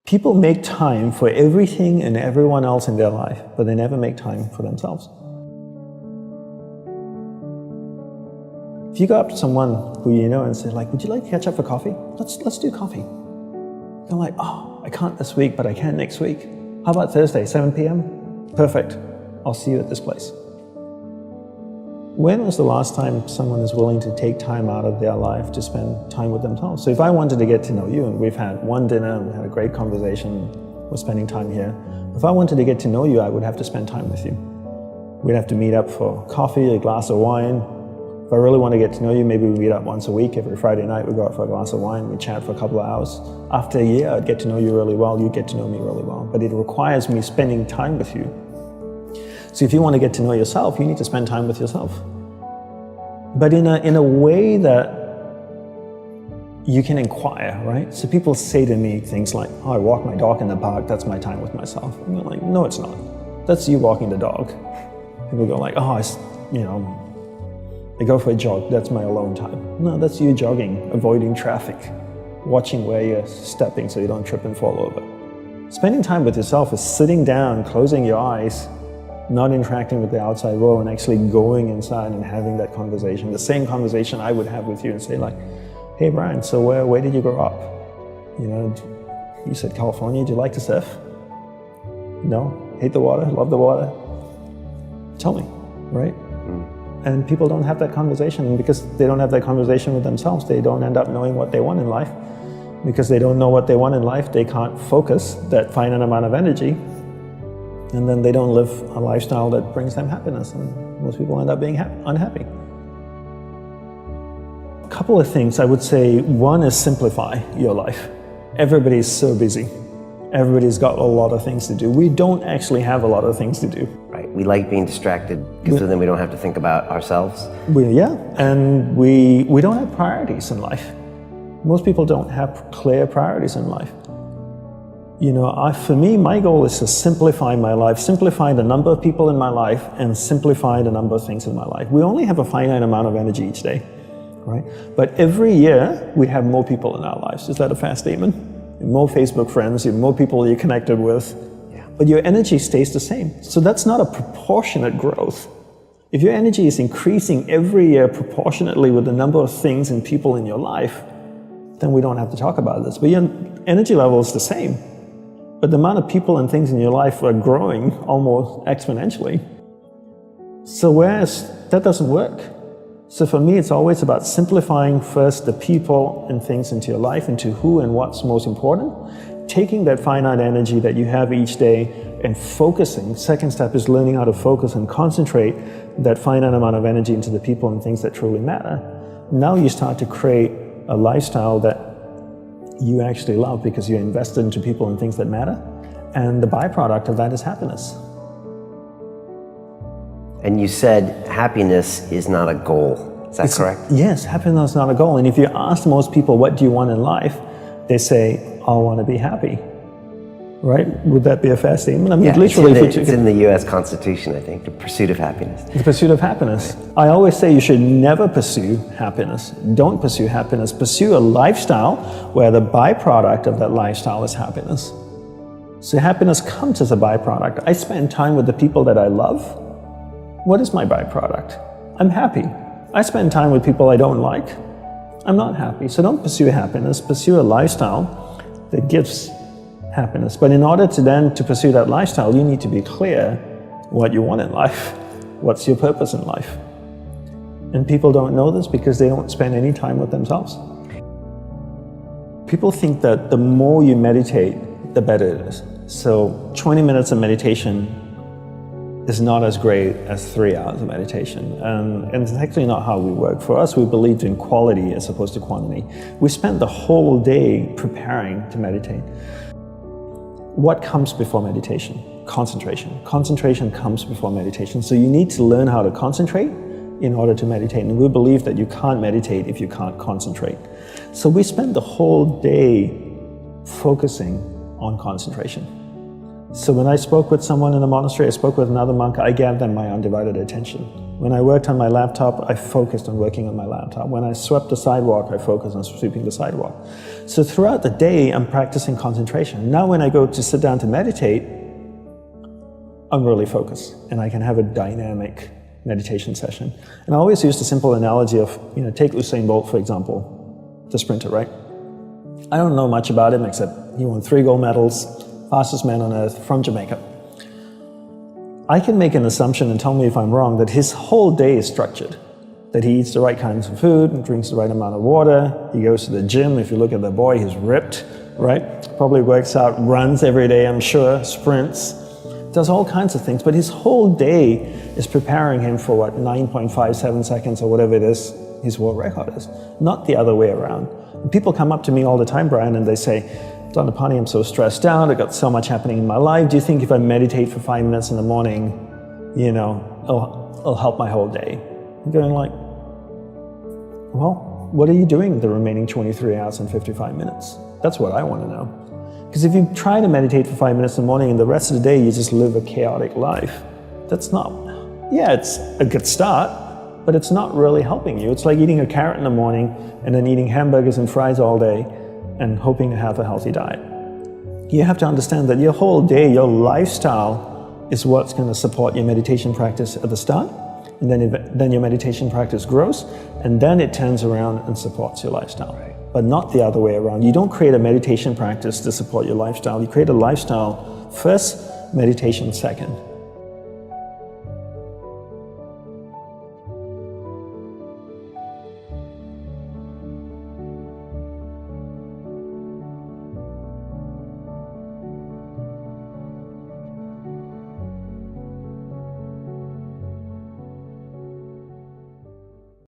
People make time for everything and everyone else in their life, but they never make time for themselves. If you go up to someone who you know and say, like, would you like to catch up for coffee? Let's do coffee. They're like, oh, I can't this week, but I can next week. How about Thursday, 7 p.m.? Perfect. I'll see you at this place. When was the last time someone is willing to take time out of their life to spend time with themselves? So if I wanted to get to know you, and we've had one dinner, and we had a great conversation, we're spending time here. If I wanted to get to know you, I would have to spend time with you. We'd have to meet up for coffee, a glass of wine. If I really want to get to know you, maybe we meet up once a week. Every Friday night, we go out for a glass of wine, we chat for a couple of hours. After a year, I'd get to know you really well, you get to know me really well. But it requires me spending time with you. So if you want to get to know yourself, you need to spend time with yourself. But in a way that you can inquire, right? So people say to me things like, oh, I walk my dog in the park, that's my time with myself. And I'm like, no, it's not. That's you walking the dog. People go like, oh, I go for a jog, that's my alone time. No, that's you jogging, avoiding traffic, watching where you're stepping so you don't trip and fall over. Spending time with yourself is sitting down, closing your eyes, not interacting with the outside world, and actually going inside and having that conversation. The same conversation I would have with you and say like, hey Brian, so where did you grow up? You know, you said California, do you like to surf? No? Hate the water? Love the water? Tell me, right? And people don't have that conversation, and because they don't have that conversation with themselves, they don't end up knowing what they want in life. Because they don't know what they want in life, they can't focus that finite amount of energy, and then they don't live a lifestyle that brings them happiness, and most people end up being unhappy. A couple of things I would say. One is simplify your life. Everybody's so busy. Everybody's got a lot of things to do. We don't actually have a lot of things to do. Right, we like being distracted because then we don't have to think about ourselves. And we don't have priorities in life. Most people don't have clear priorities in life. You know, for me, my goal is to simplify my life, simplify the number of people in my life, and simplify the number of things in my life. We only have a finite amount of energy each day, right? But every year, we have more people in our lives. Is that a fair statement? More Facebook friends, more people you're connected with, but your energy stays the same. So that's not a proportionate growth. If your energy is increasing every year proportionately with the number of things and people in your life, then we don't have to talk about this. But your energy level is the same. But the amount of people and things in your life are growing almost exponentially. So whereas that doesn't work. So for me, it's always about simplifying first the people and things into your life, into who and what's most important, taking that finite energy that you have each day and focusing. Second step is learning how to focus and concentrate that finite amount of energy into the people and things that truly matter. Now you start to create a lifestyle that you actually love because you're invested into people and things that matter. And the byproduct of that is happiness. And you said happiness is not a goal. Is that correct? Yes, happiness is not a goal. And if you ask most people, what do you want in life? They say, I want to be happy. Right? Would that be a fair statement? I mean, literally, it's in the U.S. Constitution, I think, the pursuit of happiness. The pursuit of happiness. Right. I always say you should never pursue happiness. Don't pursue happiness. Pursue a lifestyle where the byproduct of that lifestyle is happiness. So happiness comes as a byproduct. I spend time with the people that I love. What is my byproduct? I'm happy. I spend time with people I don't like. I'm not happy. So don't pursue happiness. Pursue a lifestyle that gives happiness. But in order to pursue that lifestyle, you need to be clear what you want in life. What's your purpose in life? And people don't know this because they don't spend any time with themselves. People think that the more you meditate, the better it is. So 20 minutes of meditation is not as great as 3 hours of meditation. And it's actually not how we work. For us, we believed in quality as opposed to quantity. We spent the whole day preparing to meditate. What comes before meditation? Concentration. Concentration comes before meditation. So you need to learn how to concentrate in order to meditate. And we believe that you can't meditate if you can't concentrate. So we spend the whole day focusing on concentration. So when I spoke with someone in the monastery, I spoke with another monk, I gave them my undivided attention. When I worked on my laptop, I focused on working on my laptop. When I swept the sidewalk, I focused on sweeping the sidewalk. So throughout the day, I'm practicing concentration. Now when I go to sit down to meditate, I'm really focused and I can have a dynamic meditation session. And I always use the simple analogy of, take Usain Bolt, for example, the sprinter, right? I don't know much about him except he won 3 gold medals, fastest man on earth from Jamaica. I can make an assumption and tell me if I'm wrong that his whole day is structured, that he eats the right kinds of food and drinks the right amount of water. He goes to the gym. If you look at the boy, he's ripped, right? Probably works out, runs every day, I'm sure, sprints, does all kinds of things. But his whole day is preparing him for 9.57 seconds or whatever it is his world record is, not the other way around. And people come up to me all the time, Brian, and they say, Dandapani, I'm so stressed out, I've got so much happening in my life. Do you think if I meditate for 5 minutes in the morning, it'll help my whole day? I'm going like, well, what are you doing the remaining 23 hours and 55 minutes? That's what I want to know. Because if you try to meditate for 5 minutes in the morning and the rest of the day you just live a chaotic life, that's not, it's a good start, but it's not really helping you. It's like eating a carrot in the morning and then eating hamburgers and fries all day and hoping to have a healthy diet. You have to understand that your whole day, your lifestyle is what's going to support your meditation practice at the start, and then your meditation practice grows, and then it turns around and supports your lifestyle. Right. But not the other way around. You don't create a meditation practice to support your lifestyle. You create a lifestyle first, meditation second.